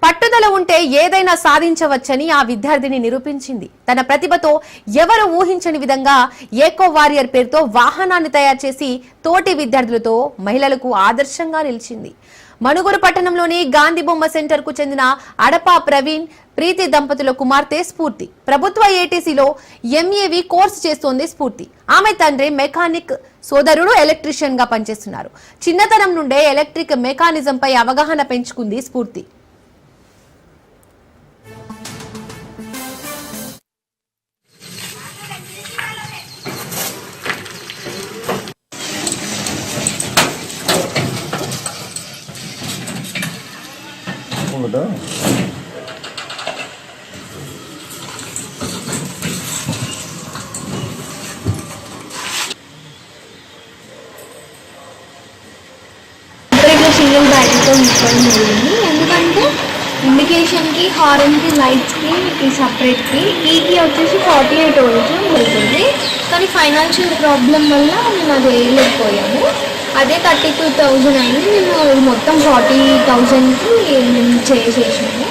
పట్టుదల ఉంటే ఏదైనా సాధించవచ్చని ఆ విద్యార్థిని నిరూపించింది. తన ప్రతిభతో ఎవరు ఊహించని విధంగా ఏకో వారియర్ పేరుతో వాహనాన్ని తయారు చేసి తోటి విద్యార్థులతో మహిళలకు ఆదర్శంగా నిలిచింది. మణుగూరు పట్టణంలోని గాంధీ బొమ్మ సెంటర్ కు చెందిన అడపా ప్రవీణ్ ప్రీతి దంపతుల కుమార్తె స్ఫూర్తి ప్రభుత్వ ఏటీసీలో ఎంఏవి కోర్సు చేస్తోంది. స్ఫూర్తి ఆమె తండ్రి మెకానిక్, సోదరుడు ఎలక్ట్రీషియన్ గా పనిచేస్తున్నారు. చిన్నతనం నుండే ఎలక్ట్రిక్ మెకానిజం పై అవగాహన పెంచుకుంది స్ఫూర్తి. సింగిల్ బ్యాటరీతో తీసుకోవడం జరిగింది. ఎందుకంటే ఇండికేషన్కి, హార్న్కి, లైట్స్కి సపరేట్కి కీకి వచ్చేసి 48 రోజు వెళ్తుంది. కానీ ఫైనాన్షియల్ ప్రాబ్లం వల్ల మేము అది వేయలేకపోయాము. అదే 32,000 అయింది. మేము మొత్తం 40,000కి మేము చేసేసాము.